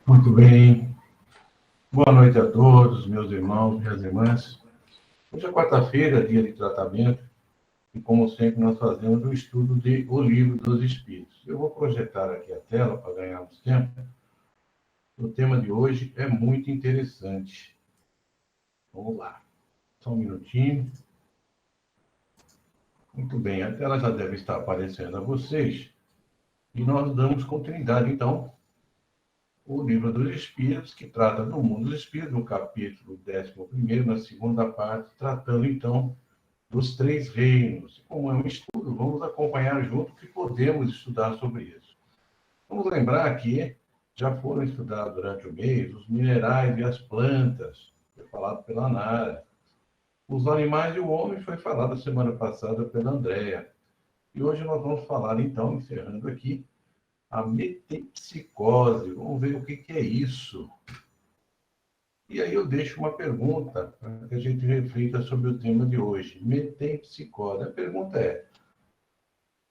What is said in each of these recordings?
Muito bem. Boa noite a todos, meus irmãos, minhas irmãs. Hoje é quarta-feira, dia de tratamento, e como sempre nós fazemos o estudo de O Livro dos Espíritos. Eu vou projetar aqui a tela para ganharmos tempo. O tema de hoje é muito interessante. Vamos lá. Só um minutinho. Muito bem, a tela já deve estar aparecendo a vocês. E nós damos continuidade, então, o Livro dos Espíritos, que trata do mundo dos espíritos, no capítulo 11º, na segunda parte, tratando, então, dos três reinos. Como é um estudo, vamos acompanhar junto que podemos estudar sobre isso. Vamos lembrar que já foram estudados durante o mês os minerais e as plantas, foi falado pela Nara. Os animais e o homem foi falado a semana passada pela Andréa. E hoje nós vamos falar, então, encerrando aqui, a metempsicose. Vamos ver o que é isso. E aí eu deixo uma pergunta para que a gente reflita sobre o tema de hoje. Metempsicose. A pergunta é: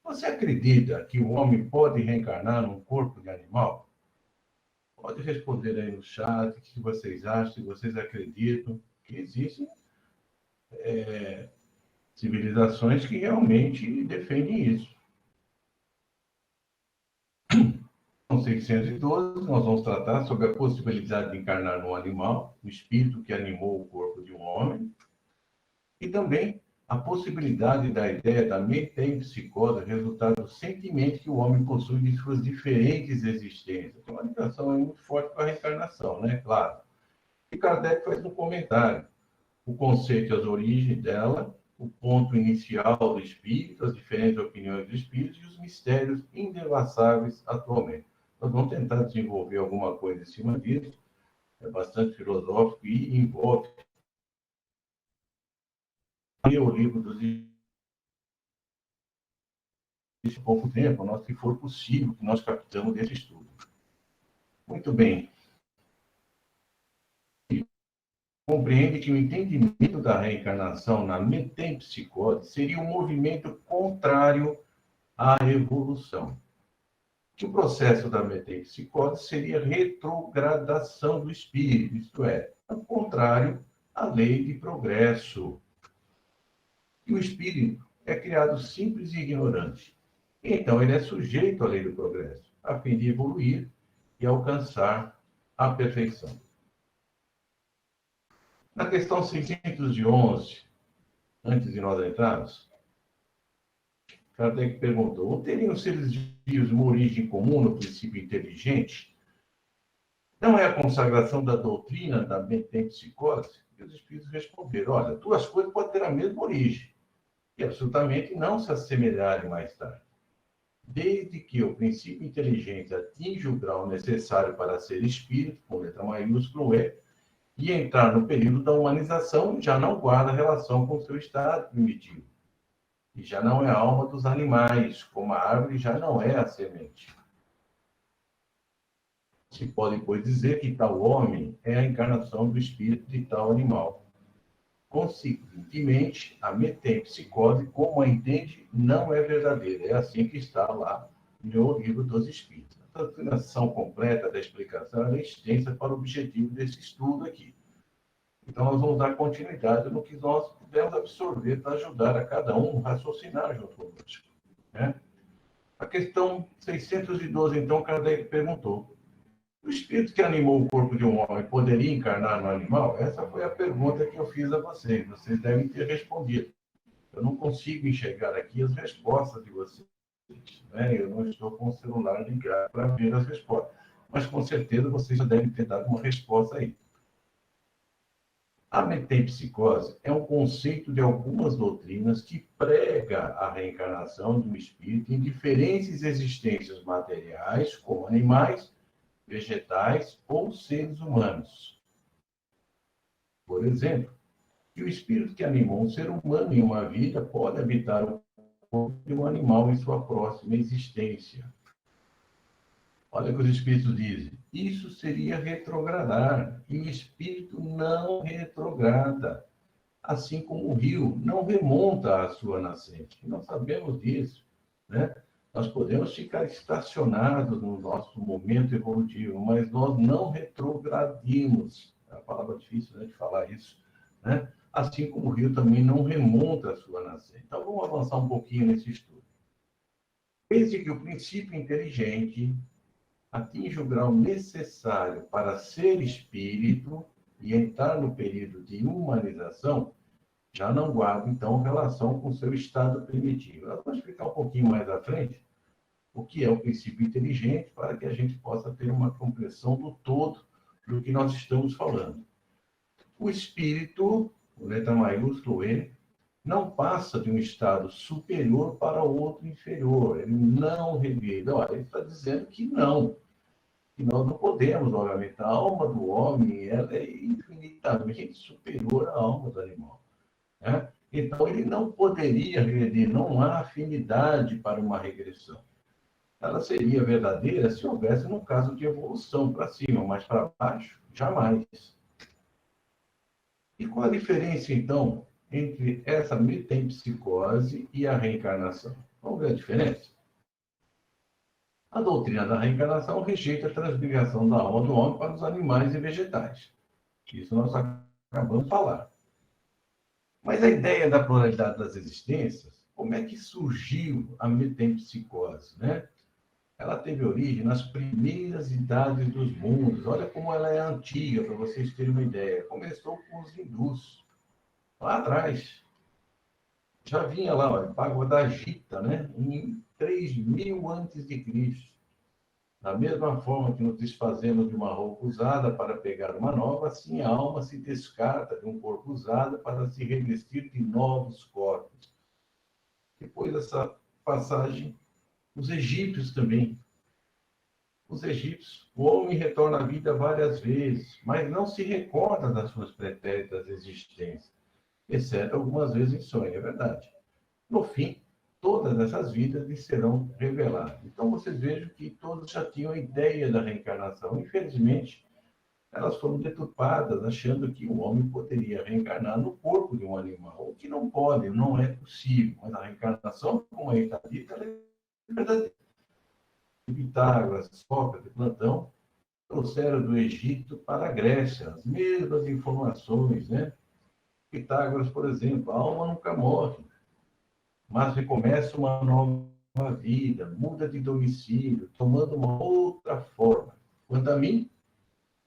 você acredita que o homem pode reencarnar num corpo de animal? Pode responder aí no chat o que vocês acham, se vocês acreditam que existem civilizações que realmente defendem isso. No 612, nós vamos tratar sobre a possibilidade de encarnar num animal, o espírito que animou o corpo de um homem, e também a possibilidade da ideia da metempsicose resultado do sentimento que o homem possui de suas diferentes existências. Tem uma ligação aí muito forte com a reencarnação, né? Claro. E Kardec faz um comentário. O conceito e as origens dela, o ponto inicial do espírito, as diferentes opiniões do espírito e os mistérios indevassáveis atualmente. Nós vamos tentar desenvolver alguma coisa em cima disso. É bastante filosófico e envolve o livro dos pouco tempo, nós, que for possível, que nós captamos desse estudo. Muito bem. Compreende que o entendimento da reencarnação na metempsicose seria um movimento contrário à evolução. Que o processo da metempsicose seria retrogradação do espírito, isto é, ao contrário à lei de progresso. E o espírito é criado simples e ignorante. Então, ele é sujeito à lei do progresso, a fim de evoluir e alcançar a perfeição. Na questão 611, antes de nós entrarmos, Kardec perguntou: teriam os seres vivos uma origem comum no princípio inteligente? Não é a consagração da doutrina da metempsicose? E os espíritos responderam: olha, duas coisas podem ter a mesma origem e absolutamente não se assemelharem mais tarde. Desde que o princípio inteligente atinja o grau necessário para ser espírito, com letra maiúscula E, e entrar no período da humanização, já não guarda relação com seu estado primitivo. E já não é a alma dos animais, como a árvore já não é a semente. Se pode, pois, dizer que tal homem é a encarnação do espírito de tal animal. Consequentemente, a metempsicose, como a entende, não é verdadeira. É assim que está lá no Livro dos Espíritos. A doutrinação completa da explicação é extensa para o objetivo desse estudo aqui. Então, nós vamos dar continuidade no que nós pudemos absorver para ajudar a cada um a raciocinar junto conosco. Né? A questão 612, então, Kardec perguntou: o espírito que animou o corpo de um homem poderia encarnar no animal? Essa foi a pergunta que eu fiz a vocês. Vocês devem ter respondido. Eu não consigo enxergar aqui as respostas de vocês. Né? Eu não estou com o celular ligado para ver as respostas. Mas, com certeza, vocês já devem ter dado uma resposta aí. A metempsicose é um conceito de algumas doutrinas que prega a reencarnação do espírito em diferentes existências materiais, como animais, vegetais ou seres humanos. Por exemplo, que o espírito que animou um ser humano em uma vida pode habitar o corpo de um animal em sua próxima existência. Olha o que os espíritos dizem. Isso seria retrogradar, e o espírito não retrograda, assim como o rio não remonta à sua nascente. Nós sabemos disso, né? Nós podemos ficar estacionados no nosso momento evolutivo, mas nós não retrogradimos. É uma palavra difícil, né, de falar isso, né? Assim como o rio também não remonta a sua nascente. Então, vamos avançar um pouquinho nesse estudo. Desde que o princípio inteligente atinge o grau necessário para ser espírito e entrar no período de humanização, já não guarda, então, relação com seu estado primitivo. Nós vamos explicar um pouquinho mais à frente o que é o princípio inteligente para que a gente possa ter uma compreensão do todo do que nós estamos falando. O espírito, com letra maiúscula E, não passa de um estado superior para outro inferior. Ele não revida. Olha, ele está dizendo que não. Que nós não podemos, obviamente. A alma do homem ela é infinitamente superior à alma do animal. Né? Então, ele não poderia regredir. Não há afinidade para uma regressão. Ela seria verdadeira se houvesse um caso de evolução para cima, mas para baixo, jamais. E qual a diferença, então, entre essa metempsicose e a reencarnação? Vamos ver a diferença? A doutrina da reencarnação rejeita a transmigração da alma do homem para os animais e vegetais. Isso nós acabamos de falar. Mas a ideia da pluralidade das existências, como é que surgiu a metempsicose, né? Ela teve origem nas primeiras idades dos mundos. Olha como ela é antiga, para vocês terem uma ideia. Começou com os hindus, lá atrás. Já vinha lá, olha, Bhagavad Gita, né? Em 3000 antes de Cristo. Da mesma forma que nos desfazemos de uma roupa usada para pegar uma nova, assim a alma se descarta de um corpo usado para se revestir de novos corpos. Depois dessa passagem, os egípcios também. Os egípcios, o homem retorna à vida várias vezes, mas não se recorda das suas pretéritas existências, exceto algumas vezes em sonho, é verdade. No fim, todas essas vidas lhe serão reveladas. Então, vocês vejam que todos já tinham a ideia da reencarnação. Infelizmente, elas foram deturpadas, achando que o homem poderia reencarnar no corpo de um animal, o que não pode, não é possível. Mas a reencarnação, como aí está dita, ela é verdadeira. Pitágoras, Sócrates, Platão, trouxeram do Egito para a Grécia as mesmas informações, né? Pitágoras, por exemplo, a alma nunca morre, mas recomeça uma nova vida, muda de domicílio, tomando uma outra forma. Quanto a mim,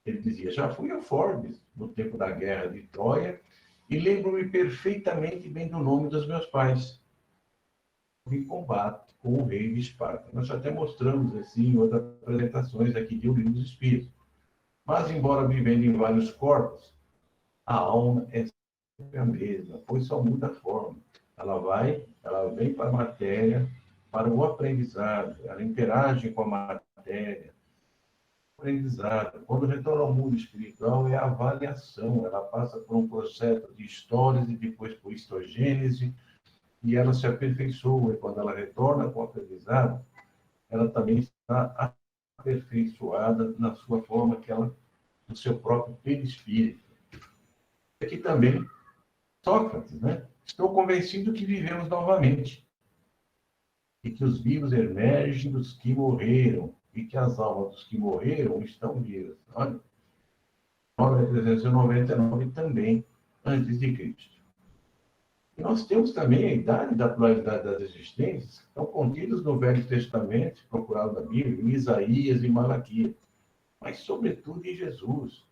ele dizia, já fui a Forbes no tempo da Guerra de Troia e lembro-me perfeitamente bem do nome dos meus pais. Em combate com o rei de Esparta. Nós até mostramos assim em outras apresentações aqui de O Livro dos Espíritos. Mas, embora vivendo em vários corpos, a alma é sempre a mesma, pois só muda a forma. Ela vem para a matéria, para o aprendizado, ela interage com a matéria, aprendizado. Quando retorna ao mundo espiritual, é a avaliação, ela passa por um processo de histórias e depois por histogênese, e ela se aperfeiçoa, e quando ela retorna com o aprendizado, ela também está aperfeiçoada na sua forma no seu próprio perispírito. Aqui também, Sócrates, né? Estou convencido que vivemos novamente, e que os vivos emergem dos que morreram, e que as almas dos que morreram estão vivas. Olha, 399 também, antes de Cristo. Nós temos também a idade da pluralidade das existências, que estão contidos no Velho Testamento, procurado na Bíblia, em Isaías e Malaquias, mas sobretudo em Jesus,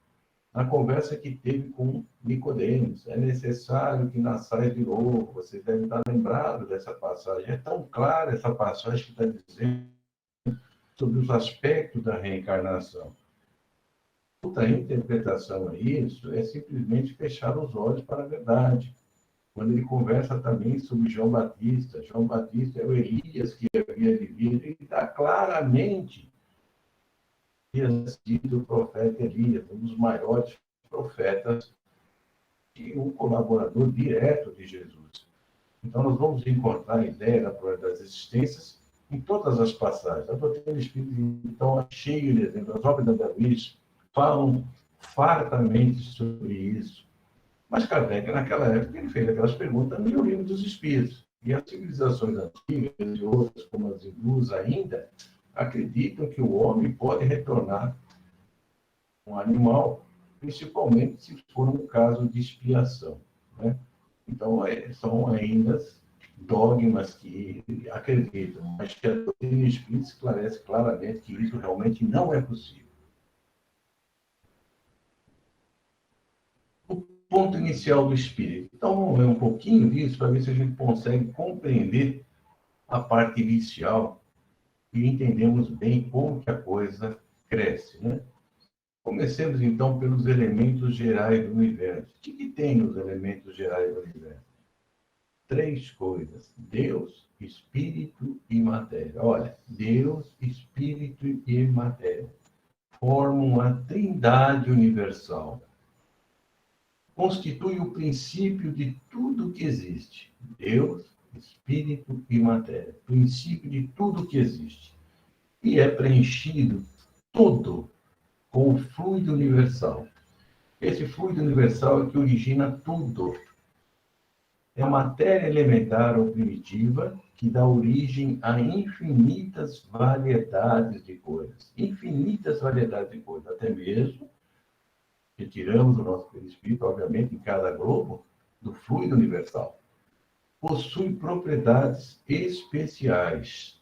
na conversa que teve com Nicodemos. É necessário que nasçais de novo. Vocês devem estar lembrados dessa passagem. É tão clara essa passagem que está dizendo sobre os aspectos da reencarnação. Outra interpretação a isso é simplesmente fechar os olhos para a verdade. Quando ele conversa também sobre João Batista. João Batista é o Elias que havia de vir. Ele dá claramente que havia sido o profeta Elias, um dos maiores profetas e um colaborador direto de Jesus. Então, nós vamos encontrar a ideia da pluralidade das existências em todas as passagens. A doutrina espírita, então, é cheia de exemplos. As obras da André Luiz falam fartamente sobre isso. Mas Kardec, naquela época, ele fez aquelas perguntas no Livro dos Espíritos. E as civilizações antigas e outras, como as hindus ainda, acreditam que o homem pode retornar um animal, principalmente se for um caso de expiação, né? Então, são ainda dogmas que acreditam, mas que a doutrina espírita esclarece claramente que isso realmente não é possível. O ponto inicial do espírito. Então, vamos ver um pouquinho disso para ver se a gente consegue compreender a parte inicial e entendemos bem como que a coisa cresce, né? Comecemos, então, pelos elementos gerais do universo. O que tem nos elementos gerais do universo? Três coisas: Deus, Espírito e matéria. Olha, Deus, Espírito e matéria formam a trindade universal. Constitui o princípio de tudo que existe. Deus, Espírito e matéria. Princípio de tudo que existe. E é preenchido todo com o fluido universal. Esse fluido universal é que origina tudo. É a matéria elementar ou primitiva que dá origem a infinitas variedades de coisas. Infinitas variedades de coisas. Até mesmo, retiramos o nosso perispírito, obviamente, em cada globo, do fluido universal. Possui propriedades especiais.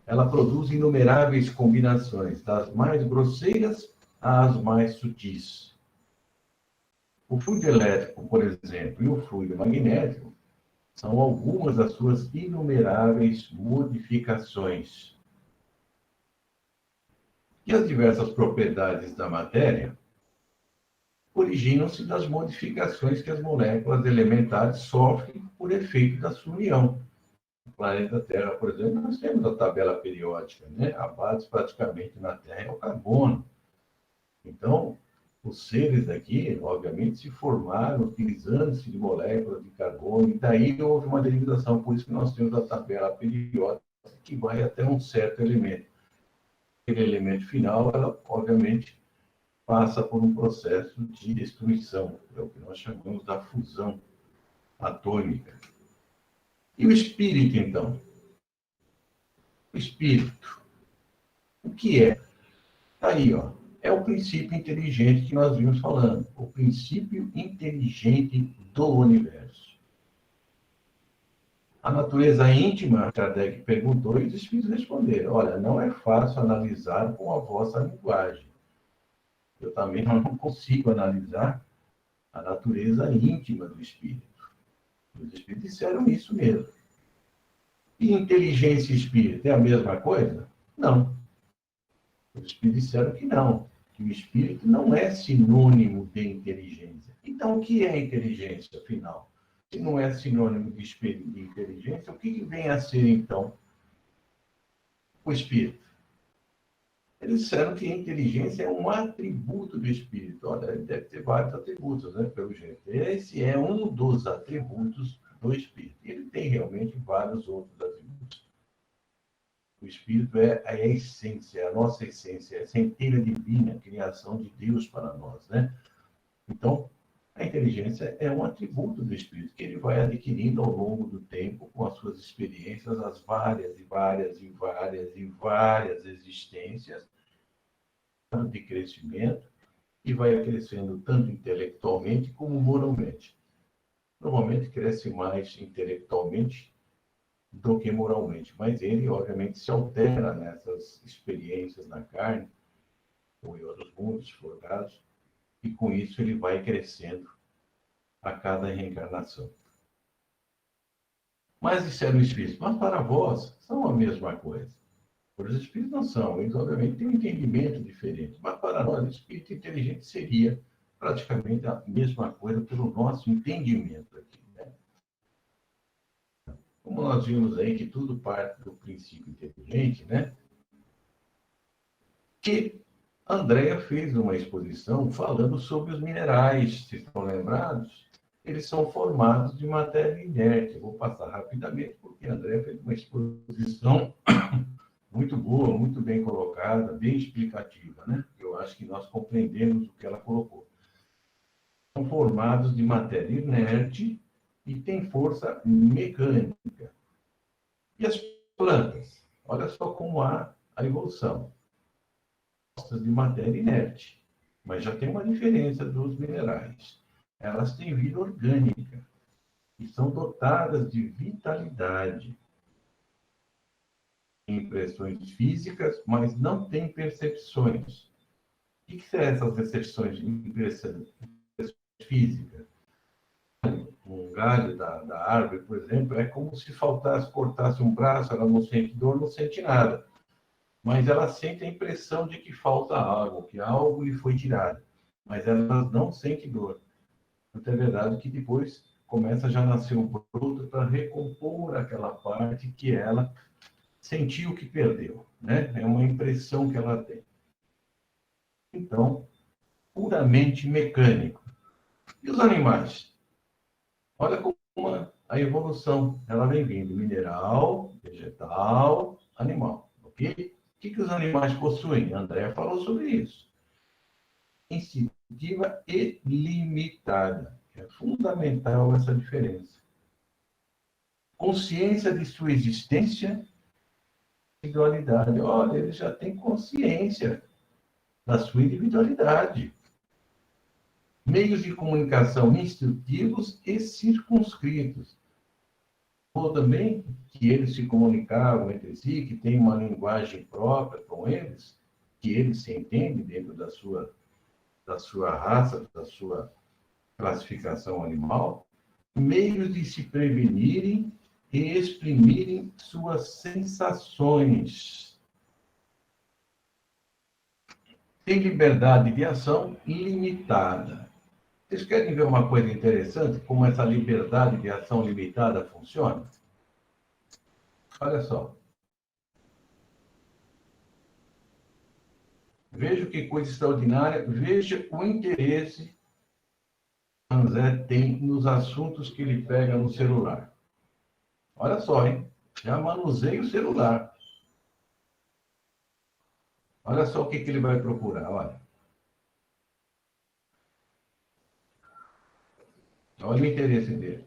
Ela produz inumeráveis combinações, das mais grosseiras às mais sutis. O fluido elétrico, por exemplo, e o fluido magnético são algumas das suas inumeráveis modificações. E as diversas propriedades da matéria originam-se das modificações que as moléculas elementares sofrem por efeito da sua união. No planeta Terra, por exemplo, nós temos a tabela periódica, né? A base praticamente na Terra é o carbono. Então, os seres daqui, obviamente, se formaram utilizando-se de moléculas de carbono, e daí houve uma derivação, por isso que nós temos a tabela periódica, que vai até um certo elemento. Aquele elemento final, ela, obviamente, passa por um processo de destruição, é o que nós chamamos da fusão atômica. E o espírito, então? O espírito, o que é? Está aí, ó. É o princípio inteligente que nós vimos falando, o princípio inteligente do universo. A natureza íntima, Kardec perguntou e os espíritos responderam: olha, não é fácil analisar com a vossa linguagem. Eu também não consigo analisar a natureza íntima do espírito. Os espíritos disseram isso mesmo. E inteligência e espírito é a mesma coisa? Não. Os espíritos disseram que não, que o espírito não é sinônimo de inteligência. Então, o que é inteligência, afinal? Se não é sinônimo de inteligência, o que vem a ser, então, o espírito? Eles disseram que a inteligência é um atributo do espírito. Olha, ele deve ter vários atributos, né, pelo jeito. Esse é um dos atributos do espírito. Ele tem realmente vários outros atributos. O espírito é a essência, é a nossa essência, é a centelha divina, a criação de Deus para nós, né? Então, a inteligência é um atributo do espírito que ele vai adquirindo ao longo do tempo, com as suas experiências, as várias e várias e várias e várias existências de crescimento, e vai crescendo tanto intelectualmente como moralmente. Normalmente cresce mais intelectualmente do que moralmente, mas ele, obviamente, se altera nessas experiências na carne, ou em outros mundos, se for o caso, e com isso ele vai crescendo a cada reencarnação. Mas disseram os espíritos, mas para vós são a mesma coisa. Para os espíritos não são, eles obviamente têm um entendimento diferente, mas para nós, o espírito inteligente seria praticamente a mesma coisa pelo nosso entendimento aqui, né? Como nós vimos aí que tudo parte do princípio inteligente, né? Que Andréa fez uma exposição falando sobre os minerais, se estão lembrados? Eles são formados de matéria inerte. Eu vou passar rapidamente, porque a Andréa fez uma exposição muito boa, muito bem colocada, bem explicativa, né? Eu acho que nós compreendemos o que ela colocou. São formados de matéria inerte e tem força mecânica. E as plantas? Olha só como há a evolução. De matéria inerte, mas já tem uma diferença dos minerais. Elas têm vida orgânica e são dotadas de vitalidade. Impressões físicas, mas não têm percepções. O que são essas percepções de impressões físicas? Um galho da árvore, por exemplo, é como se cortasse um braço, ela não sente dor, não sente nada. Mas ela sente a impressão de que falta algo, que algo lhe foi tirado. Mas ela não sente dor. Então é verdade que depois começa já a nascer um broto para recompor aquela parte que ela sentiu que perdeu, né? É uma impressão que ela tem. Então, puramente mecânico. E os animais? Olha como a evolução, ela vem vindo, mineral, vegetal, animal, ok? O que os animais possuem? André falou sobre isso. Instintiva e limitada. É fundamental essa diferença. Consciência de sua existência e individualidade. Olha, ele já tem consciência da sua individualidade. Meios de comunicação instrutivos e circunscritos. Ou também que eles se comunicavam entre si, que tem uma linguagem própria com eles, que eles se entendem dentro da sua raça, da sua classificação animal, meios de se prevenirem e exprimirem suas sensações. Tem liberdade de ação ilimitada. Vocês querem ver uma coisa interessante? Como essa liberdade de ação limitada funciona? Olha só. Veja que coisa extraordinária. Veja o interesse que o Zé tem nos assuntos que ele pega no celular. Olha só, hein? Já manuseia o celular. Olha só o que ele vai procurar, olha. Olha o interesse dele.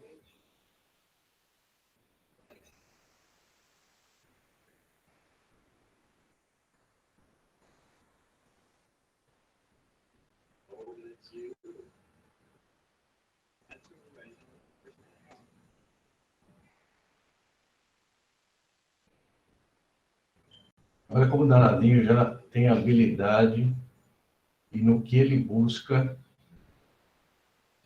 Olha como o danadinho já tem habilidade e no que ele busca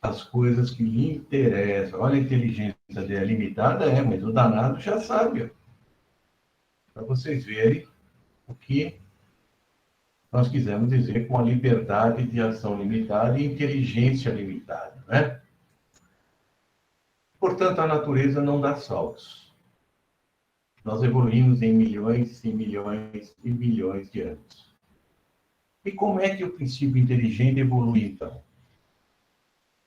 as coisas que lhe interessam. Olha a inteligência dele, é limitada, mas o danado já sabe. Para vocês verem o que nós quisemos dizer com a liberdade de ação limitada e inteligência limitada, né? Portanto, a natureza não dá saltos. Nós evoluímos em milhões e milhões e milhões de anos. E como é que o princípio inteligente evolui, então?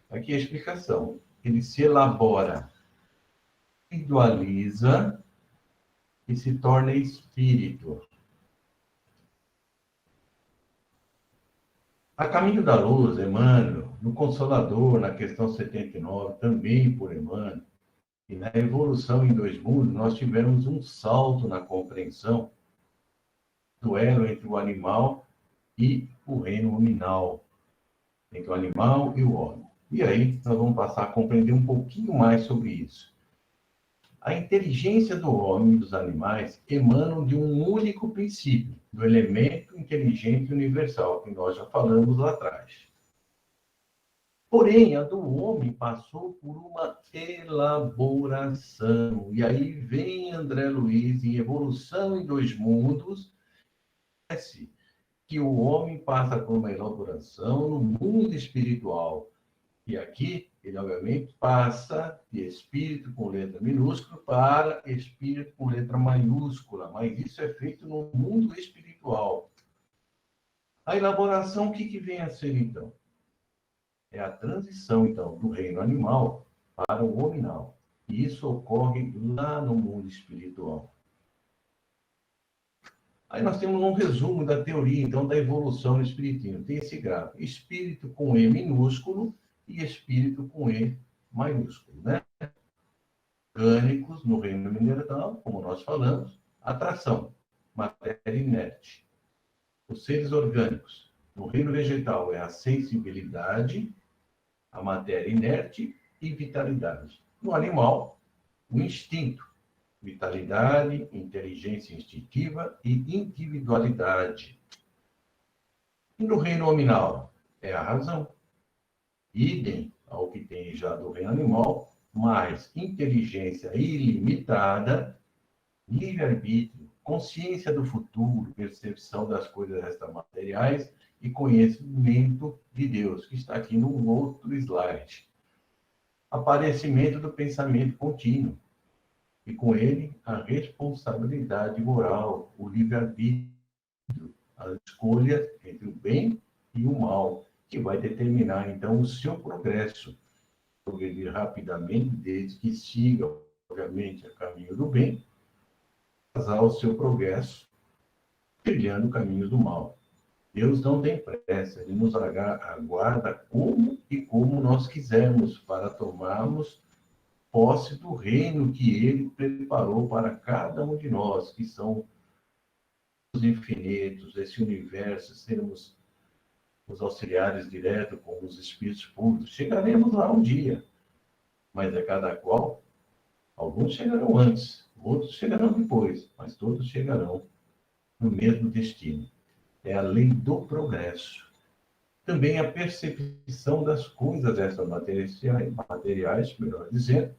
Aqui é a explicação. Ele se elabora, individualiza e se torna espírito. A Caminho da Luz, Emmanuel, no Consolador, na questão 79, também por Emmanuel, e na Evolução em Dois Mundos, nós tivemos um salto na compreensão do elo entre o animal e o reino nominal, entre o animal e o homem. E aí, nós vamos passar a compreender um pouquinho mais sobre isso. A inteligência do homem e dos animais emanam de um único princípio, do elemento inteligente universal, que nós já falamos lá atrás. Porém, a do homem passou por uma elaboração. E aí vem André Luiz, em Evolução em Dois Mundos, que o homem passa por uma elaboração no mundo espiritual. E aqui, ele obviamente passa de espírito com letra minúscula para espírito com letra maiúscula, mas isso é feito no mundo espiritual. A elaboração, o que vem a ser, então? É a transição, então, do reino animal para o hominal. E isso ocorre lá no mundo espiritual. Aí nós temos um resumo da teoria, então, da evolução no espiritismo. Tem esse gráfico: espírito com E minúsculo e espírito com E maiúsculo, né? orgânicos no reino mineral, como nós falamos, atração, matéria inerte. Os seres orgânicos no reino vegetal é a sensibilidade, a matéria inerte e vitalidade. No animal, o instinto, vitalidade, inteligência instintiva e individualidade. E no reino nominal, é a razão. Idem ao que tem já do reino animal, mais inteligência ilimitada, livre-arbítrio, consciência do futuro, percepção das coisas extramateriais e conhecimento de Deus, que está aqui no outro slide. Aparecimento do pensamento contínuo, e com ele a responsabilidade moral, o livre-arbítrio, a escolha entre o bem e o mal, que vai determinar, então, o seu progresso. Progredir rapidamente, desde que siga, obviamente, a caminho do bem, casar o seu progresso, trilhando caminhos do mal. Deus não tem pressa, Ele nos aguarda como e como nós quisermos, para tomarmos posse do reino que Ele preparou para cada um de nós, que são os infinitos, esse universo, sermos os auxiliares diretos como os espíritos puros. Chegaremos lá um dia, mas é cada qual. Alguns chegarão antes, outros chegarão depois, mas todos chegarão no mesmo destino. É a lei do progresso. Também a percepção das coisas extramateriais, melhor dizendo.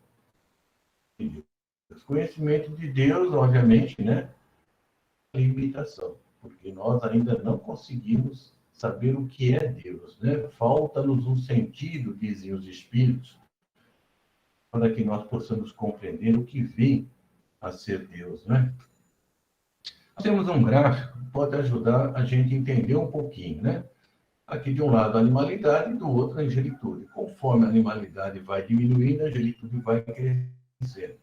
O conhecimento de Deus, obviamente, né? Limitação, porque nós ainda não conseguimos saber o que é Deus, né? Falta-nos um sentido, dizem os espíritos, para que nós possamos compreender o que vem a ser Deus, né? Nós temos um gráfico que pode ajudar a gente a entender um pouquinho, né? Aqui de um lado a animalidade e do outro a angelitude. Conforme a animalidade vai diminuindo, a angelitude vai crescendo,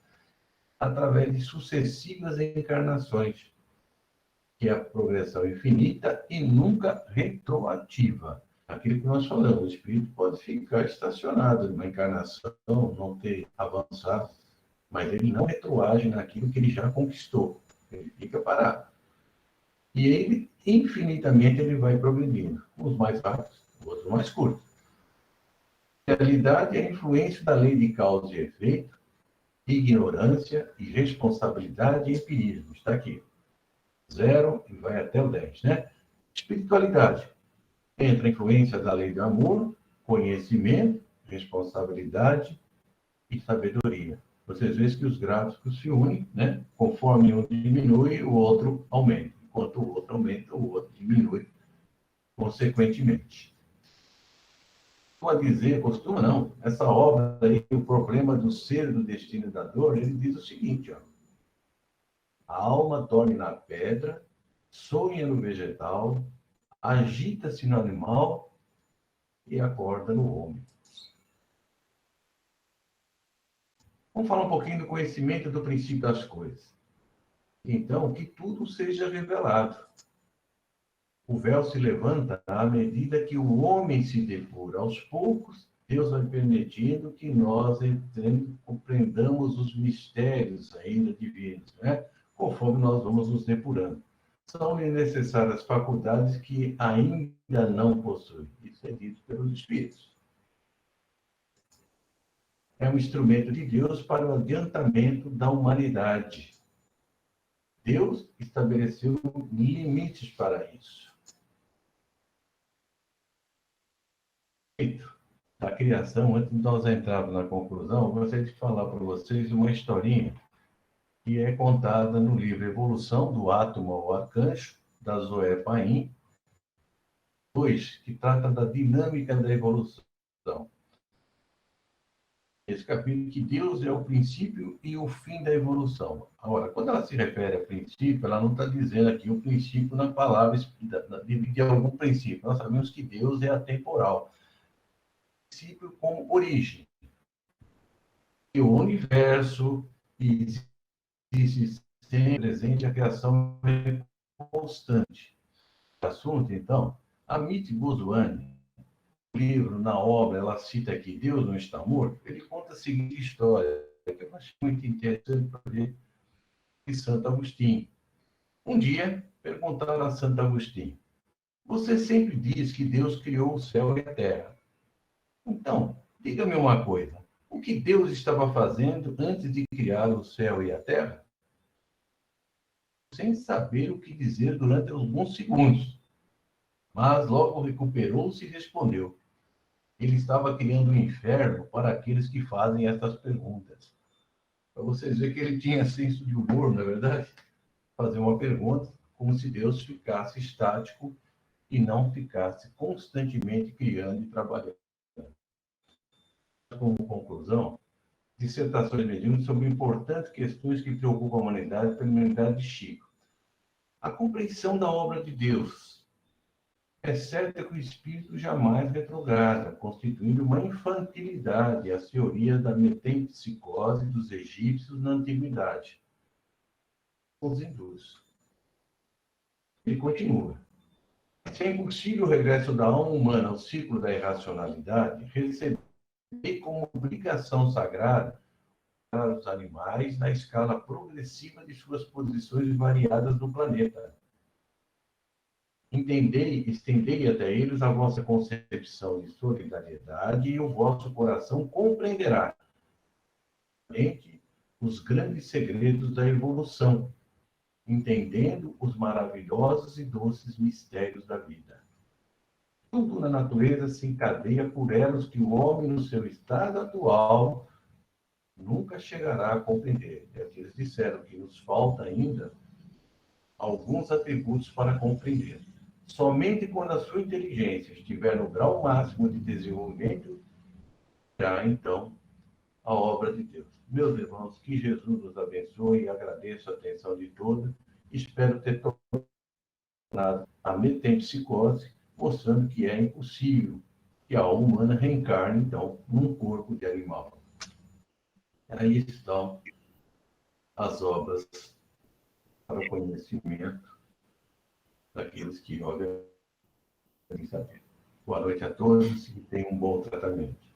através de sucessivas encarnações, que é a progressão infinita e nunca retroativa. Aquilo que nós falamos, o espírito pode ficar estacionado numa encarnação, não ter avançado, mas ele não retroage naquilo que ele já conquistou. Ele fica parado. E ele, infinitamente, ele vai progredindo. Uns mais rápidos, outros mais curtos. A realidade é a influência da lei de causa e efeito, ignorância, irresponsabilidade e empirismo. Está aqui. 0 e vai até o 10, né? Espiritualidade. Entra a influência da lei do amor, conhecimento, responsabilidade e sabedoria. Vocês veem que os gráficos se unem, né? Conforme um diminui, o outro aumenta. Enquanto o outro aumenta, o outro diminui, consequentemente. Costuma não, essa obra aí, o problema do ser, do destino e da dor, ele diz o seguinte, ó. A alma dorme na pedra, sonha no vegetal, agita-se no animal e acorda no homem. Vamos falar um pouquinho do conhecimento do princípio das coisas. Então, que tudo seja revelado. O véu se levanta à medida que o homem se depura. Aos poucos, Deus vai permitindo que nós compreendamos os mistérios ainda divinos, né? Conforme nós vamos nos depurando. São necessárias faculdades que ainda não possuem. Isso é dito pelos Espíritos. É um instrumento de Deus para o adiantamento da humanidade. Deus estabeleceu limites para isso. Da criação, antes de nós entrarmos na conclusão, eu gostaria de falar para vocês uma historinha que é contada no livro Evolução, do Átomo ao Arcanjo, da Zoé Paim, 2, que trata da dinâmica da evolução. Esse capítulo que Deus é o princípio e o fim da evolução. Agora, quando ela se refere a princípio, ela não está dizendo aqui o princípio na palavra de algum princípio. Nós sabemos que Deus é atemporal. Princípio como origem. E o universo existe sempre presente, a criação é constante. O assunto, então, Amit Goswami, no livro, na obra, ela cita aqui Deus não está morto. Ele conta a seguinte história. que eu achei muito interessante para ver de Santo Agostinho. Um dia, perguntaram a Santo Agostinho: você sempre diz que Deus criou o céu e a terra. Então, diga-me uma coisa: o que Deus estava fazendo antes de criar o céu e a terra? Sem saber o que dizer durante alguns segundos, mas logo recuperou-se e respondeu: ele estava criando o inferno para aqueles que fazem essas perguntas. Para vocês verem que ele tinha senso de humor, na verdade, fazer uma pergunta como se Deus ficasse estático e não ficasse constantemente criando e trabalhando. Como conclusão, dissertações mediúnicas sobre importantes questões que preocupam a humanidade pela humanidade de Chico. A compreensão da obra de Deus. É certo que o espírito jamais retrograda, constituindo uma infantilidade às teorias da metempsicose dos egípcios na antiguidade. Os hindus. Ele continua. Se é impossível o regresso da alma humana ao ciclo da irracionalidade, receber como obrigação sagrada para os animais na escala progressiva de suas posições variadas no planeta. Estendei até eles a vossa concepção de solidariedade e o vosso coração compreenderá os grandes segredos da evolução, entendendo os maravilhosos e doces mistérios da vida. Tudo na natureza se encadeia por elos que o homem, no seu estado atual, nunca chegará a compreender. É o que eles disseram, que nos falta ainda alguns atributos para compreender. Somente quando a sua inteligência estiver no grau máximo de desenvolvimento, já então a obra de Deus. Meus irmãos, que Jesus nos abençoe e agradeço a atenção de todos. Espero ter tornado a metempsicose, mostrando que é impossível que a alma humana reencarne, então, num corpo de animal. Aí estão as obras para o conhecimento daqueles que olham e saber. Boa noite a todos e tenham um bom tratamento.